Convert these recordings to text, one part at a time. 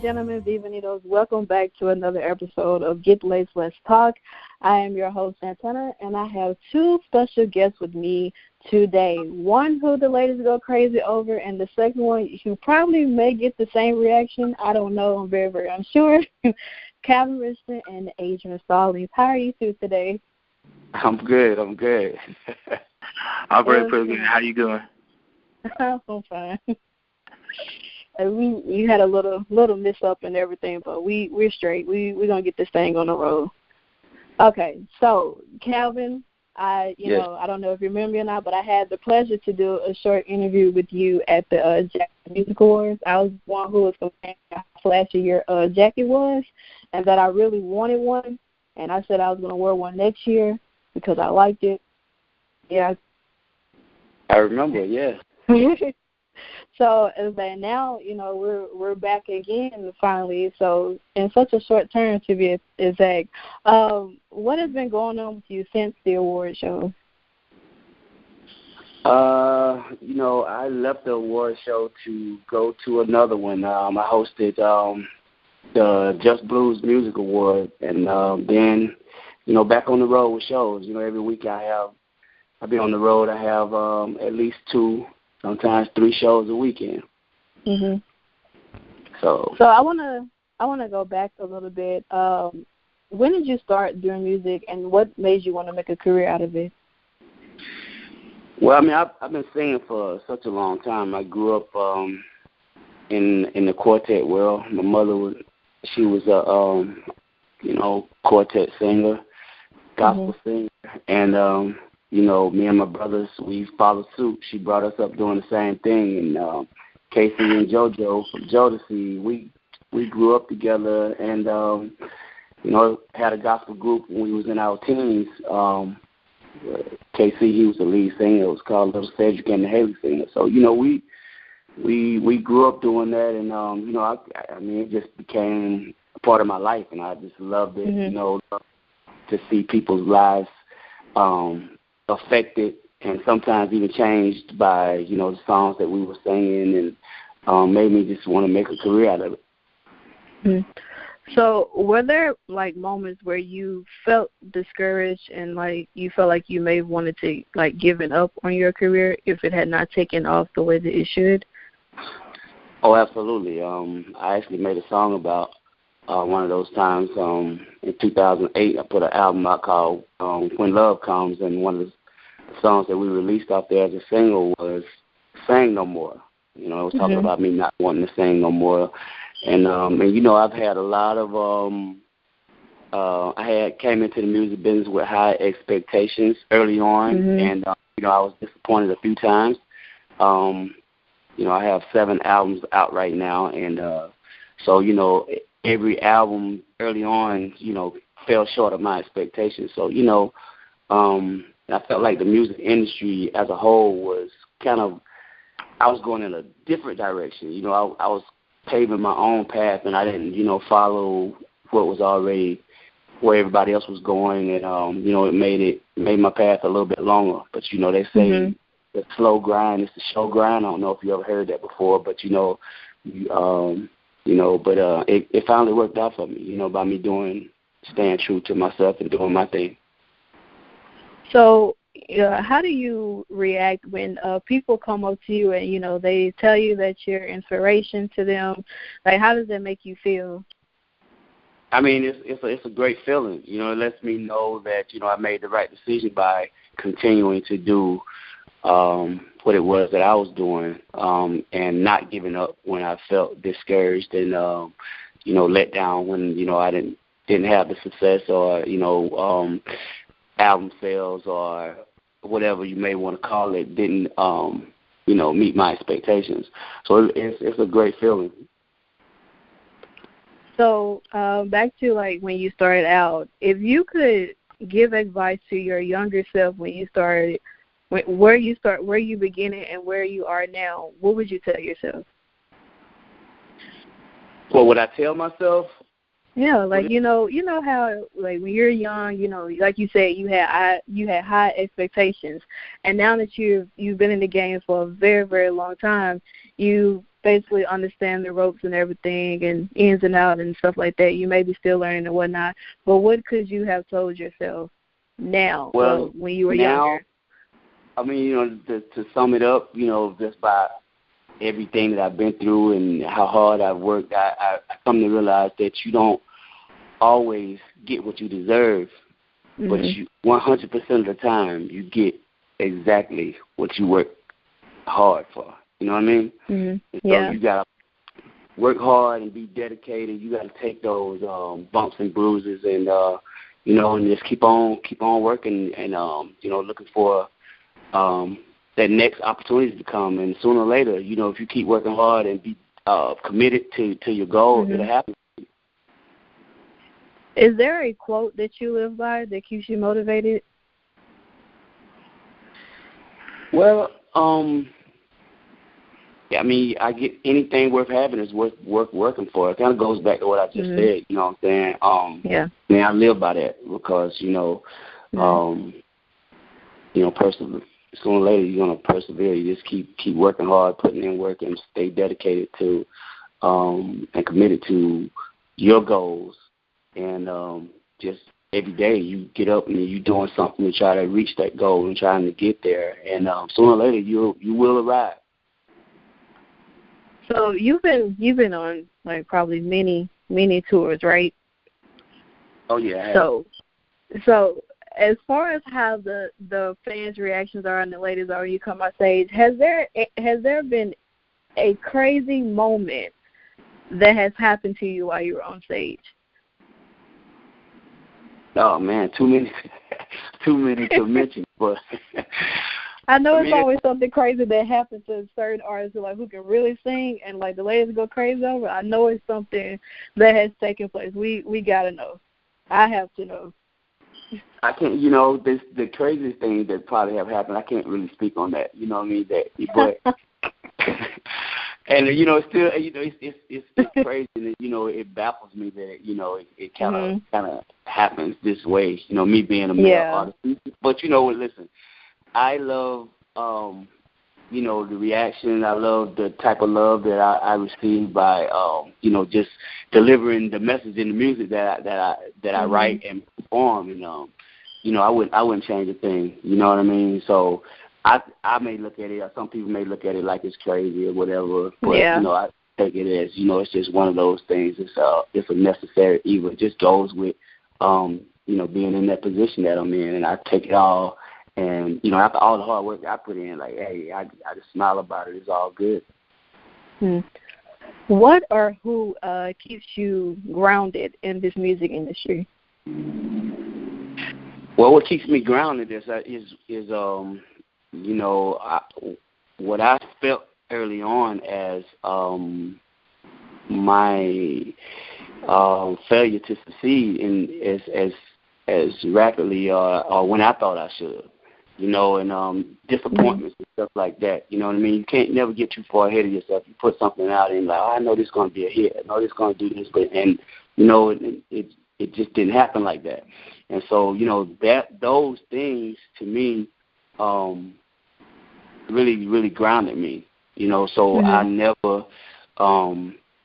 and gentlemen, bienvenidos. Welcome back to another episode of Get Laced, Let's Talk. I am your host, Santana, and I have two special guests with me today. One who the ladies go crazy over, and the second one who probably may get the same reaction. I don't know. I'm very, very unsure. Calvin Richardson and Adrian Stallings. How are you two today? I'm good. I'm good. I'm pretty good. How you doing? I'm fine. We had a little mess up and everything, but we're straight. We're gonna get this thing on the road. Okay, so Calvin, I don't know if you remember or not, but I had the pleasure to do a short interview with you at the Jacket Music Awards. I was one who was complaining how flashy your jacket was, and that I really wanted one, and I said I was gonna wear one next year because I liked it. Yeah, I remember. Yeah. So now, we're back again finally. So in such a short term, to be exact, what has been going on with you since the award show? I left the award show to go to another one. I hosted the Just Blues Music Award, and then back on the road with shows. Every week I'll be on the road. I have at least 2. Sometimes 3 shows a weekend. Mhm. So I wanna go back a little bit. When did you start doing music, and what made you want to make a career out of it? Well, I mean, I've been singing for such a long time. I grew up in the quartet world. My mother was a quartet singer, gospel singer, and me and my brothers, we followed suit. She brought us up doing the same thing. And Casey and JoJo from Jodeci, we grew up together and, had a gospel group when we was in our teens. Casey, he was the lead singer. It was called Little Cedric and the Haley Singer. So, we grew up doing that. And, it just became a part of my life. And I just loved it, to see people's lives affected and sometimes even changed by, the songs that we were singing, and made me just want to make a career out of it. Mm-hmm. So were there, moments where you felt discouraged and, you felt like you may have wanted to, given up on your career if it had not taken off the way that it should? Oh, absolutely. I actually made a song about one of those times. In 2008, I put an album out called When Love Comes, and one of the songs that we released out there as a single was Sing No More. It was talking about me not wanting to sing no more. And I've had a lot of came into the music business with high expectations early on, and I was disappointed a few times. I have 7 albums out right now, and so every album early on, fell short of my expectations. So I felt like the music industry as a whole was I was going in a different direction. I was paving my own path, and I didn't, follow what was already where everybody else was going, and it made my path a little bit longer. But they say the slow grind is the show grind. I don't know if you ever heard that before, but it finally worked out for me. By me staying true to myself and doing my thing. So, how do you react when people come up to you and, they tell you that you're inspiration to them? How does that make you feel? I mean, it's a great feeling. It lets me know that, I made the right decision by continuing to do what it was that I was doing, and not giving up when I felt discouraged and, let down when, I didn't have the success or, album sales or whatever you may want to call it didn't, meet my expectations. So it's a great feeling. So back to when you started out, if you could give advice to your younger self when you started, where you beginning and where you are now, what would you tell yourself? What would I tell myself? Yeah, you know how when you're young, like you said, you had high expectations, and now that you've been in the game for a very, very long time, you basically understand the ropes and everything and ins and outs and stuff like that. You may be still learning and whatnot, but what could you have told yourself now, when you were younger? I mean, to sum it up, just by everything that I've been through and how hard I've worked, I come to realize that you don't always get what you deserve, but you 100% of the time you get exactly what you work hard for. You know what I mean? Mm-hmm. So you gotta work hard and be dedicated. You gotta take those bumps and bruises, and and just keep on working, and looking for that next opportunity to come. And sooner or later, if you keep working hard and be committed to your goal, it'll happen. Is there a quote that you live by that keeps you motivated? Well, I mean, I get anything worth having is worth working for. It kind of goes back to what I just said. You know what I'm saying? Man, I live by that because persevere. Sooner or later, you're gonna persevere. You just keep working hard, putting in work, and stay dedicated to and committed to your goals. And just every day you get up and you're doing something to try to reach that goal and trying to get there. And sooner or later you will arrive. So you've been on like probably many tours, right? Oh yeah. So as far as how the fans' reactions are and the ladies are when you come on stage, has there been a crazy moment that has happened to you while you were on stage? Oh man, too many to mention. But I know it's always something crazy that happens to certain artists who can really sing, and like the ladies go crazy over. I know it's something that has taken place. We gotta know. I have to know. I can't. The craziest thing that probably have happened. I can't really speak on that. You know what I mean? But and it's still it's crazy. And, it baffles me that it kind of happens this way. Me being a male artist. But listen, I love the reaction. I love the type of love that I receive by just delivering the message in the music that I write and perform. And I wouldn't change a thing. You know what I mean? So I may look at it, or some people may look at it like it's crazy or whatever, but I take it as it's just one of those things. It's a necessary evil. It just goes with being in that position that I'm in, and I take it all. And after all the hard work I put in, like, hey, I just smile about it. It's all good. What or who keeps you grounded in this music industry? Well, what keeps me grounded is what I felt early on as my failure to succeed in as rapidly or when I thought I should, and disappointments and stuff like that. You know what I mean? You can't never get too far ahead of yourself. You put something out and like, I know this is going to be a hit. I know this is going to do this, but it just didn't happen like that. And so those things to me really grounded me. So I never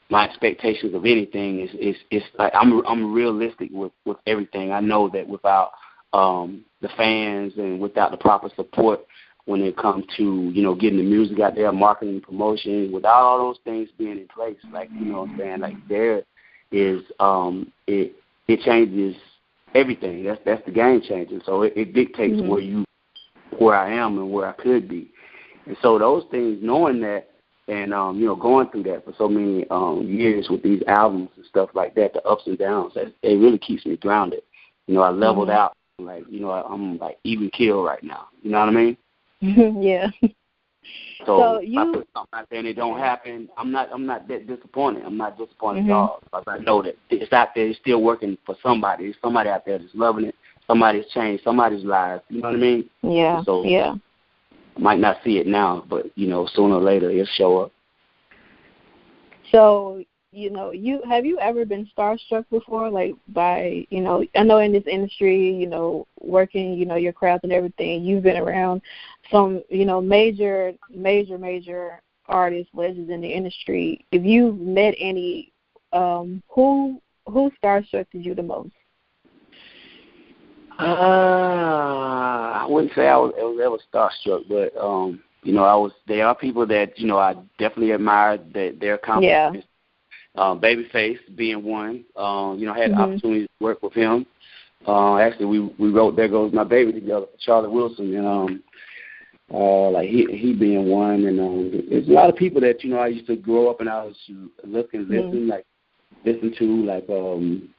my expectations of anything is like I'm realistic with everything. I know that without the fans and without the proper support when it comes to getting the music out there, marketing, promotion, without all those things being in place, like what I'm saying, like there is it changes everything. That's the game changer. So it dictates where I am and where I could be. And so those things, knowing that, and going through that for so many years with these albums and stuff like that, the ups and downs, it really keeps me grounded. I leveled out, like I'm like even keel right now. You know what I mean? Yeah. So if I put something out there and it don't happen, I'm not that disappointed. I'm not disappointed at all, because I know that it's out there. It's still working for somebody. There's somebody out there that's loving it. Somebody's changed somebody's life. You know what I mean? Yeah. So I might not see it now, but sooner or later it'll show up. So have you ever been starstruck before? Like by I know in this industry, working your craft and everything, you've been around some major artists, legends in the industry, if you've met any, who starstruck you the most? I wouldn't say I was ever starstruck, but there are people that I definitely admire that their accomplishments. Babyface being one. I had the opportunity to work with him. Actually, we wrote "There Goes My Baby" together for Charlie Wilson, and like he being one, and there's a lot of people that I used to grow up and I was listen to, like I don't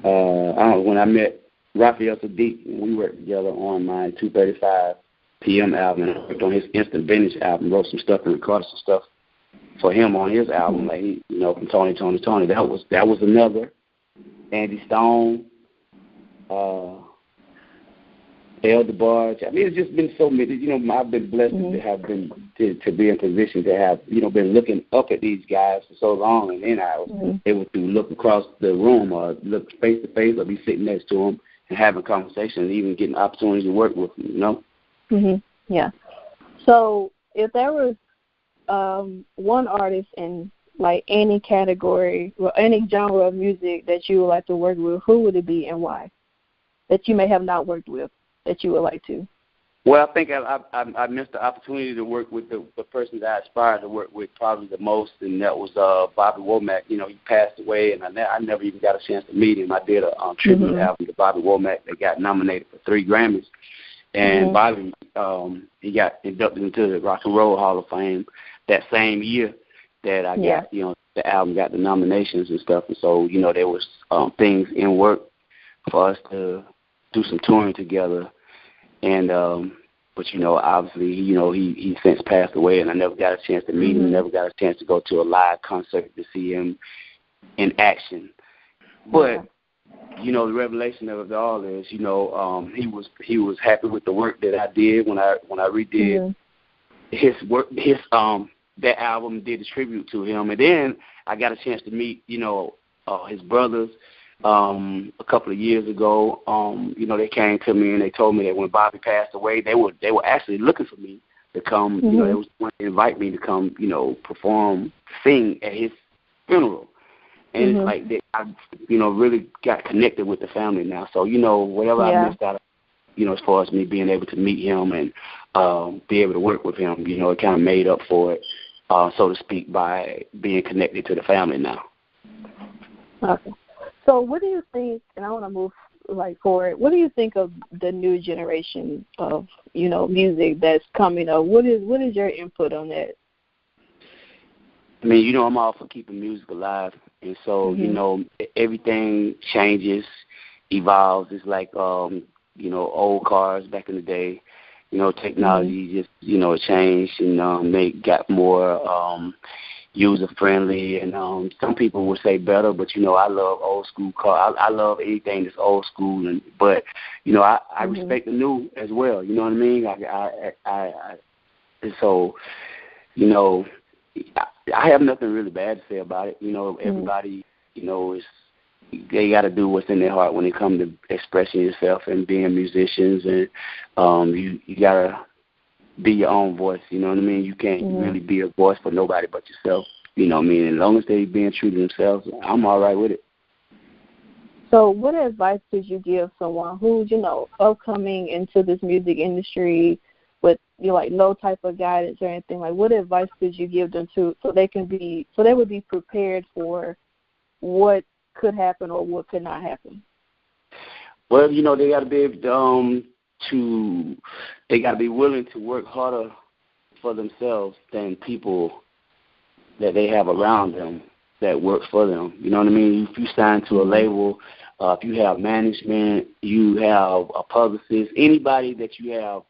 know, when I met Raphael Saadiq, and we worked together on my 2:35 p.m. album, and I worked on his Instant Vintage album, wrote some stuff and recorded some stuff for him on his album, like from Tony. That was another. Angie Stone, Chico DeBarge. I mean, it's just been so many. I've been blessed to have been to be in position to have been looking up at these guys for so long, and then I was able to look across the room or look face to face or be sitting next to them and having conversations, and even getting opportunities to work with them. Yeah. So if there was one artist in like any category or any genre of music that you would like to work with, who would it be and why? That you may have not worked with that you would like to? Well, I think I missed the opportunity to work with the person that I aspired to work with probably the most, and that was Bobby Womack. He passed away, and I never even got a chance to meet him. I did a tribute album to Bobby Womack that got nominated for 3 Grammys. And Bobby, he got inducted into the Rock and Roll Hall of Fame that same year that I got, the album got the nominations and stuff. And so, there was things in work for us to do some touring together. And, but, obviously, he since passed away, and I never got a chance to meet him, never got a chance to go to a live concert to see him in action. But, the revelation of it all is, he was happy with the work that I did when I redid his work, that album, did a tribute to him, and then I got a chance to meet, his brothers a couple of years ago. They came to me and they told me that when Bobby passed away, they were actually looking for me to come. They was wanting to invite me to come, perform, sing at his funeral. And it's like that I, really got connected with the family now. So, whatever I missed out, as far as me being able to meet him and be able to work with him, it kind of made up for it, so to speak, by being connected to the family now. Okay. So what do you think, and I want to move forward, what do you think of the new generation of, music that's coming up? What is your input on that? I mean, I'm all for keeping music alive. And so, everything changes, evolves. It's like, old cars back in the day. Technology just, changed and got more user-friendly. And some people would say better, but, I love old school cars. I love anything that's old school. But I respect the new as well. You know what I mean? So, I have nothing really bad to say about it. Everybody, they got to do what's in their heart when it comes to expressing yourself and being musicians. And you got to be your own voice. You know what I mean? You can't really be a voice for nobody but yourself. You know what I mean? As long as they being true to themselves, I'm all right with it. So what advice could you give someone who's, upcoming into this music industry with no type of guidance or anything? Like, what advice could you give them so they would be prepared for what could happen or what could not happen? Well, they got to be able they got to be willing to work harder for themselves than people that they have around them that work for them. You know what I mean? If you sign to a label, if you have management, you have a publicist, anybody that you have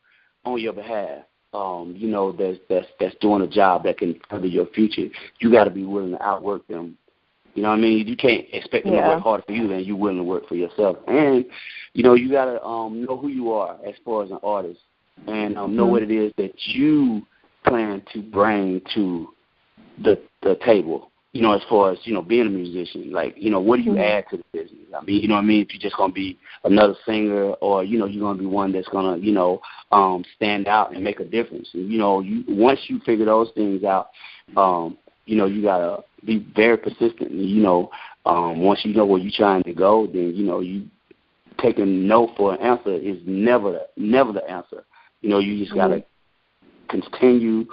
on your behalf, that's doing a job that can further your future, you got to be willing to outwork them. You know what I mean? You can't expect them to work harder for you than you're willing to work for yourself. And, you got to know who you are as far as an artist and know what it is that you plan to bring to the table. you know, as far as, you know, being a musician, like, you know, what do you add to the business? I mean, you know what I mean? If you're just going to be another singer, or, you know, you're going to be one that's going to, you know, stand out and make a difference. And, you know, once you figure those things out, you know, you got to be very persistent. And, you know, once you know where you're trying to go, then, you know, you taking no for an answer is never the answer. You know, you just got to continue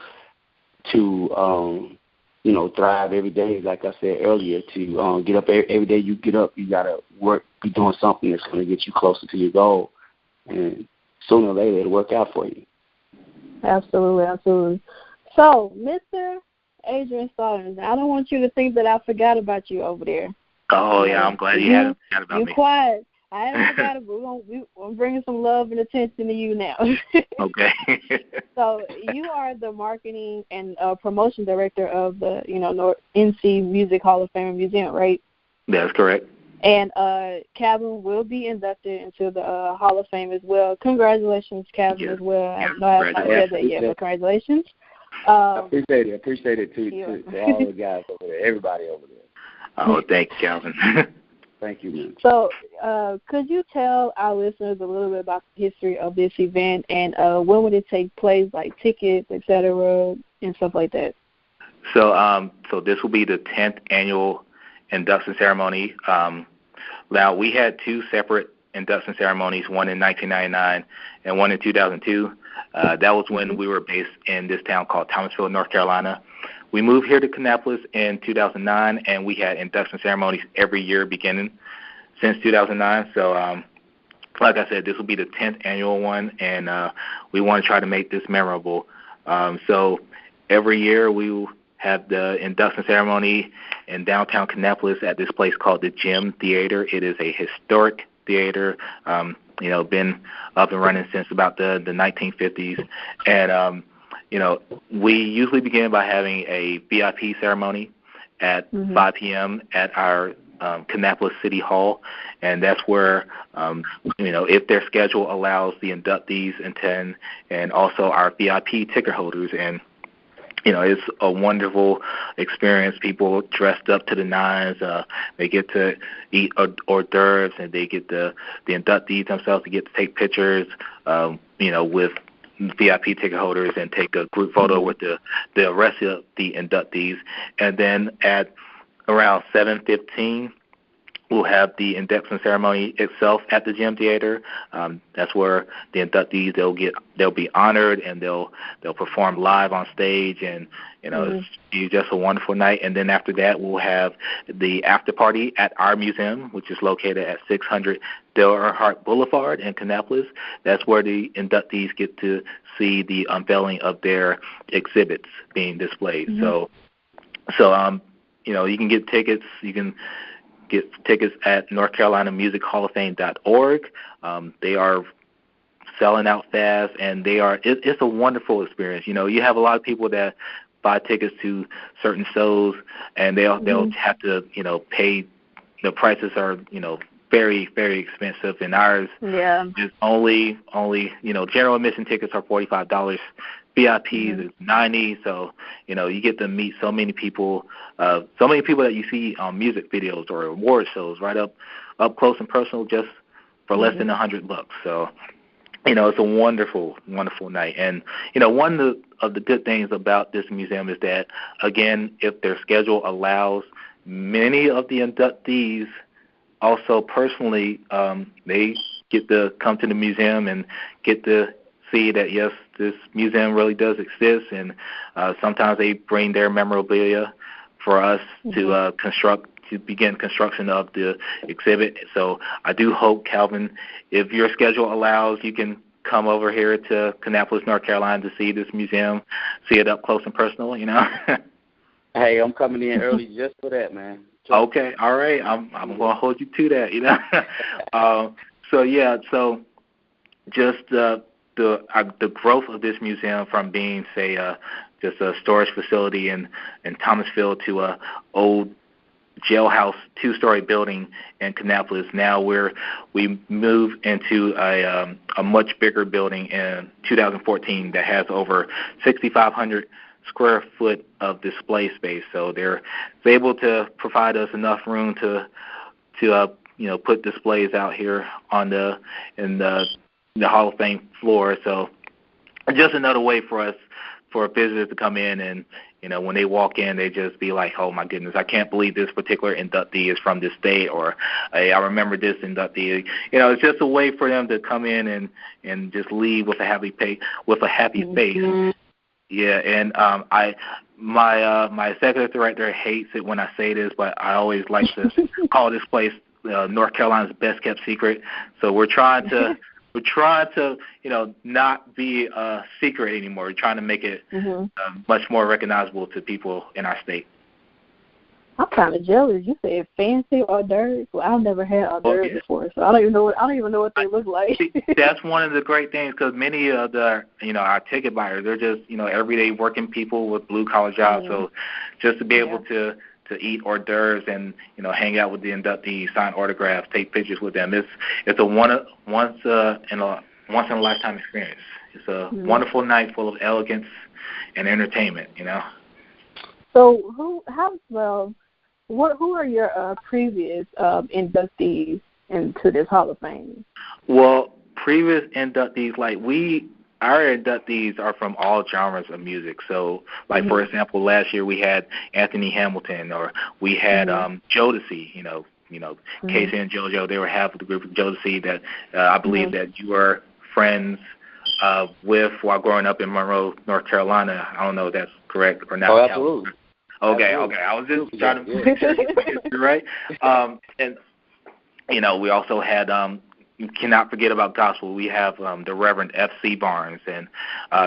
to, you know, thrive every day, like I said earlier, to get up every day you get up, you got to work, be doing something that's going to get you closer to your goal. And sooner or later, it'll work out for you. Absolutely, absolutely. So, Mr. Adrian Stallings, I don't want you to think that I forgot about you over there. Oh, yeah, I'm glad you haven't forgot about me. You're quiet. I haven't forgot about it, but I'm bringing some love and attention to you now. Okay. So you are the marketing and promotion director of the, you know, NC Music Hall of Fame Museum, right? That's correct. And Calvin will be inducted into the Hall of Fame as well. Congratulations, Calvin, as well. I know I haven't said that yet, but congratulations. I appreciate it to all the guys over there, everybody over there. Oh, thank you, Calvin. Thank you, man. So could you tell our listeners a little bit about the history of this event, and when would it take place, like tickets, et cetera, and stuff like that? So so this will be the 10th annual induction ceremony. Now, we had two separate induction ceremonies, one in 1999 and one in 2002. That was when we were based in this town called Thomasville, North Carolina. We moved here to Kannapolis in 2009, and we had induction ceremonies every year beginning since 2009. So, like I said, this will be the 10th annual one, and we want to try to make this memorable. So every year we will have the induction ceremony in downtown Kannapolis at this place called the Gym Theater. It is a historic theater, you know, been up and running since about the 1950s. And you know, we usually begin by having a VIP ceremony at 5 p.m. at our Kannapolis City Hall, and that's where, you know, if their schedule allows, the inductees attend, and also our VIP ticket holders. And you know, it's a wonderful experience. People dressed up to the nines. They get to eat hors d'oeuvres, and they get the inductees themselves to get to take pictures, you know, with VIP ticket holders, and take a group photo with the rest of the inductees. And then at around 7:15, we'll have the induction ceremony itself at the Gym Theater. That's where the inductees they'll be honored, and they'll perform live on stage, and you know it's just a wonderful night. And then after that, we'll have the after party at our museum, which is located at 600 Dale Earnhardt Boulevard in Kannapolis. That's where the inductees get to see the unveiling of their exhibits being displayed. So you know, you can get tickets. You can get tickets at NorthCarolinaMusicHallOfFame.org. They are selling out fast, and it's a wonderful experience. You know, you have a lot of people that buy tickets to certain shows, and they'll have to, you know, pay. The prices are, you know, very, very expensive, and ours is only you know, general admission tickets are $45. VIPs is $90, so you know, you get to meet so many people that you see on music videos or award shows right up close and personal, just for less than $100. So you know, it's a wonderful, wonderful night. And you know, one of the good things about this museum is that, again, if their schedule allows, many of the inductees also personally they get to come to the museum and get to see that, yes, this museum really does exist, and sometimes they bring their memorabilia for us to begin construction of the exhibit. So I do hope, Calvin, if your schedule allows, you can come over here to Kannapolis, North Carolina, to see this museum, see it up close and personal, you know. Hey, I'm coming in early just for that, man. Okay, all right. I'm going to hold you to that, you know. So just the growth of this museum from being, say, just a storage facility in Thomasville to a old jailhouse 2-story building in Kannapolis. Now we moved into a much bigger building in 2014 that has over 6,500 square foot of display space. So they're able to provide us enough room to put displays out here on the Hall of Fame floor. So just another way for visitors to come in and, when they walk in, they just be like, oh, my goodness, I can't believe this particular inductee is from this state, or hey, I remember this inductee. It's just a way for them to come in and just leave with a happy face. Mm-hmm. Yeah, and my executive director hates it when I say this, but I always like to call this place North Carolina's best kept secret. So we're trying to not be a secret anymore. We're trying to make it much more recognizable to people in our state. I'm kind of jealous. You said fancy hors d'oeuvres. Well, I've never had hors d'oeuvres before, so I don't even know what they look like. That's one of the great things, because many of the our ticket buyers, they're just everyday working people with blue collar jobs. So just to be able to eat hors d'oeuvres and hang out with the inductees, sign autographs, take pictures with them. It's a once in a lifetime experience. It's a wonderful night full of elegance and entertainment. So who are your previous inductees into this Hall of Fame? Well, previous inductees, our inductees are from all genres of music. So, for example, last year we had Anthony Hamilton, or we had Jodeci. Casey and JoJo. They were half of the group of Jodeci that I believe that you were friends with while growing up in Monroe, North Carolina. I don't know if that's correct or not. Oh, absolutely. Okay. I was just trying to make sure you're right. And we also had. You cannot forget about gospel. We have the Reverend F.C. Barnes, and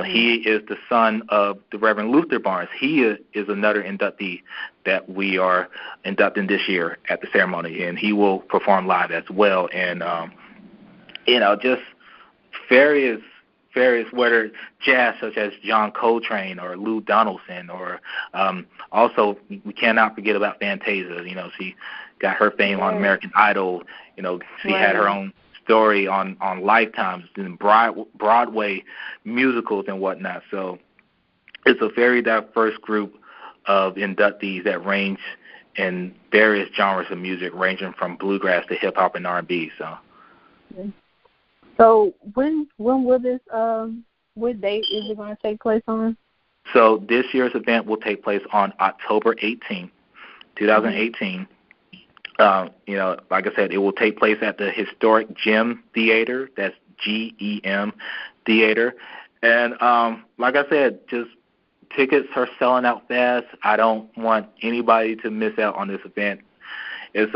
he is the son of the Reverend Luther Barnes. He is another inductee that we are inducting this year at the ceremony, and he will perform live as well. And, just various, whether jazz such as John Coltrane or Lou Donaldson, or also we cannot forget about Fantasia. She got her fame on American Idol. She had her own story on Lifetime and Broadway musicals and whatnot. So it's a very diverse group of inductees that range in various genres of music, ranging from bluegrass to hip hop and R&B. So when will this what date is it going to take place on? So this year's event will take place on October 18th, 2018. Like I said, it will take place at the historic Gem Theater. That's GEM Theater. And like I said, just tickets are selling out fast. I don't want anybody to miss out on this event. It's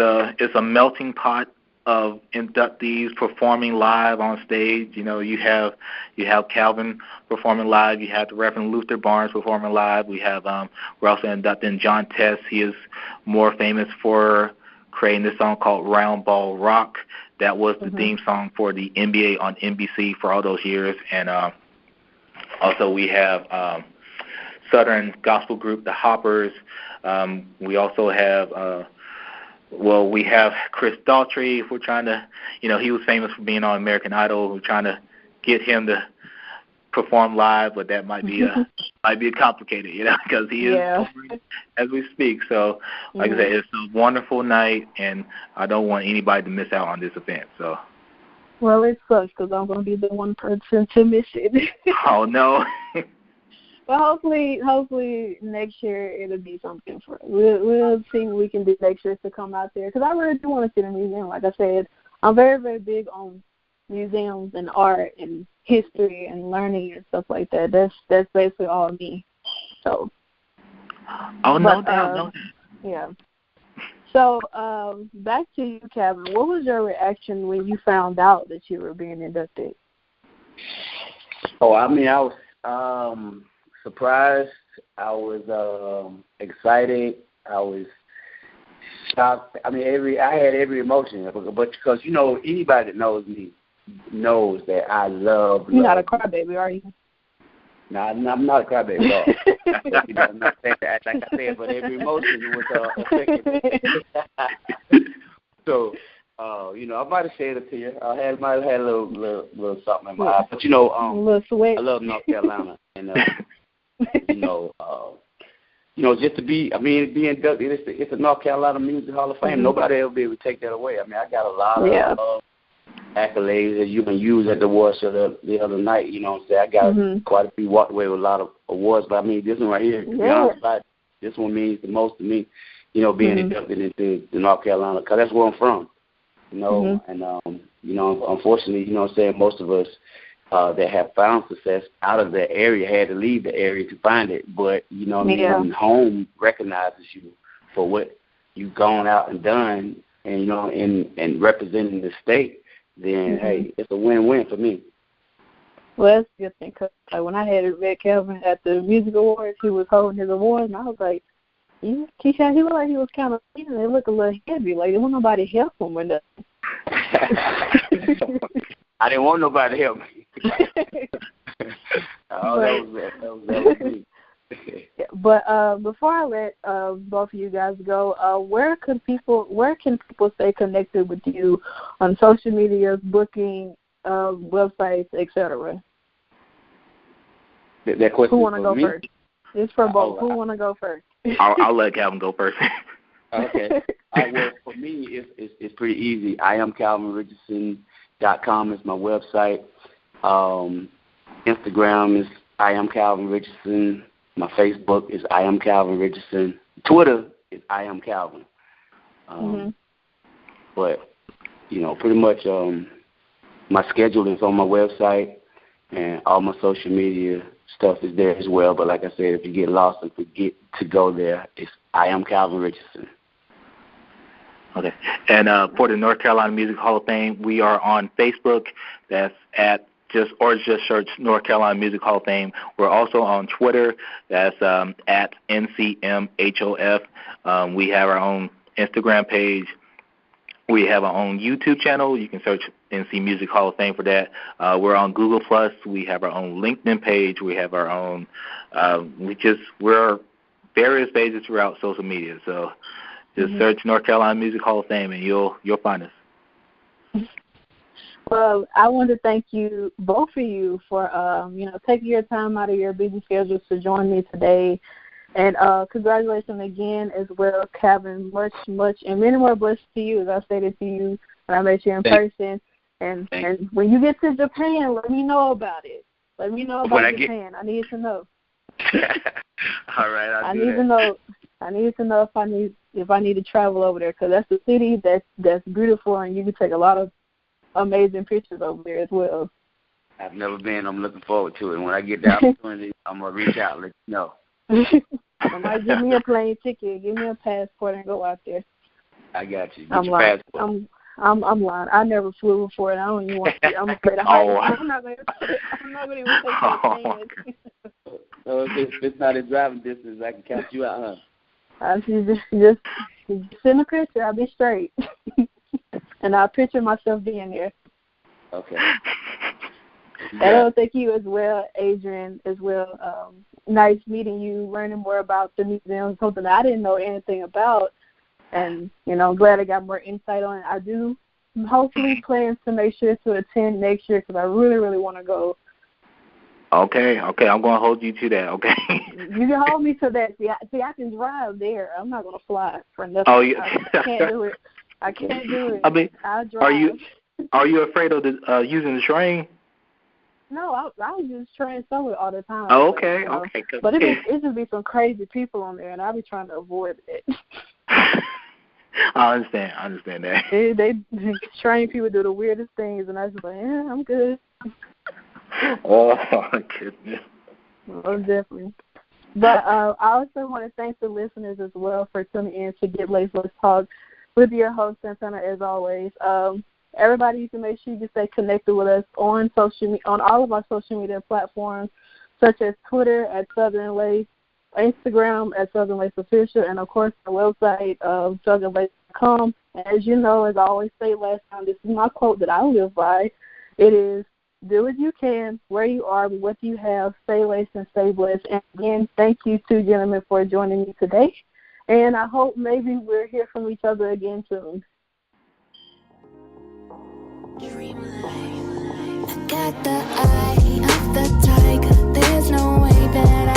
a melting pot of inductees performing live on stage. You have Calvin performing live. You have the Reverend Luther Barnes performing live. We're also inducting John Tess. He is more famous for creating this song called Round Ball Rock. That was the theme song for the NBA on NBC for all those years. And also we have Southern gospel group, the Hoppers. We also have, we have Chris Daughtry. We're trying to, he was famous for being on American Idol. We're trying to get him to perform live, but that might be complicated, because he is as we speak. So, like I said, it's a wonderful night, and I don't want anybody to miss out on this event. So, well, it sucks because I'm going to be the one person to miss it. Oh no. But hopefully next year it'll be something for us. We'll see what we can do next year to come out there, because I really do want to see the museum. Like I said, I'm very, very big on museums and art and history and learning and stuff like that. That's basically all me. So. Oh, no doubt. Yeah. So back to you, Calvin. What was your reaction when you found out that you were being inducted? Oh, I was surprised. I was excited. I was shocked. I had every emotion, but because anybody that knows me knows that I love. You're not a crybaby, are you? No, I'm not a crybaby at all. I'm not saying that like I said, but every emotion was affected. So, I might have said it to you. I might have had a little something in my eye, but a little sweat. I love North Carolina, and just to be inducted, it's a North Carolina Music Hall of Fame. Nobody ever be able to take that away. I mean, I got a lot of accolades that you can use at the awards show the other night. You know what I'm saying? I got quite a few, walked away with a lot of awards, but I mean, this one right here, to be honest about it, this one means the most to me, being inducted into the North Carolina, because that's where I'm from, and, unfortunately, what I'm saying, most of us that have found success out of the area had to leave the area to find it, but, when home recognizes you for what you've gone out and done, and, and representing the state, then, hey, it's a win-win for me. Well, that's a good thing, because when I had met Calvin at the Music Awards, he was holding his awards, and I was like, he looked like he was kind of, it looked a little heavy, like there wasn't nobody help him or nothing. I didn't want nobody to help me. That was me. But before I let both of you guys go, where can people stay connected with you on social media, booking, websites, etc.? That question. Who want to go first? It's for both. Who want to go first? I'll let Calvin go first. Okay. Well, for me, it's pretty easy. IamCalvinRichardson.com is my website. Instagram is I am Calvin Richardson. My Facebook is I am Calvin Richardson. Twitter is I am Calvin. But pretty much my schedule is on my website, and all my social media stuff is there as well. But like I said, if you get lost and forget to go there, it's I am Calvin Richardson. Okay. And for the North Carolina Music Hall of Fame, we are on Facebook. That's just search North Carolina Music Hall of Fame. We're also on Twitter. That's at NCMHOF. We have our own Instagram page. We have our own YouTube channel. You can search NC Music Hall of Fame for that. We're on Google+. We have our own LinkedIn page. We have our own. We're various pages throughout social media. So just search North Carolina Music Hall of Fame, and you'll find us. Well, I want to thank you, both of you, for taking your time out of your busy schedules to join me today. And congratulations again as well, Calvin. Much, and many more blessings to you, as I stated to you when I met you in person. And when you get to Japan, let me know about it. Let me know about Japan. I need to know. All right, I need to know. I need to know if I need to travel over there, because that's a city that's beautiful, and you can take a lot of amazing pictures over there as well. I've never been. I'm looking forward to it. And when I get the opportunity, I'm gonna reach out and let you know. Somebody give me a plane ticket, give me a passport, and go out there. I got you. Get your passport. I'm lying. I never flew before, and I don't even want to. I'm afraid of heights. I'm not going to even take that chance. So if it's not a driving distance, I can count you out, huh? Just send a picture. I'll be straight. And I'll picture myself being there. Okay. And I'll thank you as well, Adrian, as well. Nice meeting you, learning more about the museum, something that I didn't know anything about. And, I'm glad I got more insight on it. I do hopefully plan to make sure to attend next year, because I really, really want to go. Okay. I'm going to hold you to that, okay? You can hold me to that. See, I can drive there. I'm not going to fly for nothing. Oh, yeah. I can't do it. I can't do it. I mean, I'll drive. Are you afraid of using the train? No, I was just train solo all the time. Oh, okay, okay. But it just be some crazy people on there, and I'll be trying to avoid it. I understand that. They train people do the weirdest things, and I was like, I'm good. Oh, my goodness. Oh, definitely. But I also want to thank the listeners as well for tuning in to Get Laced, Let's Talk with your host, Santana, as always. Everybody, you can make sure you stay connected with us on all of our social media platforms, such as Twitter at Southern Lace, Instagram at Southern Lace Official, and, of course, the website of SouthernLace.com. As you know, as I always say last time, this is my quote that I live by. It is, do what you can, where you are, with what you have, stay laced and stay blessed. And, again, thank you two gentlemen for joining me today. And I hope maybe we'll hear from each other again soon. Dream life. I got the eye of the tiger. There's no way that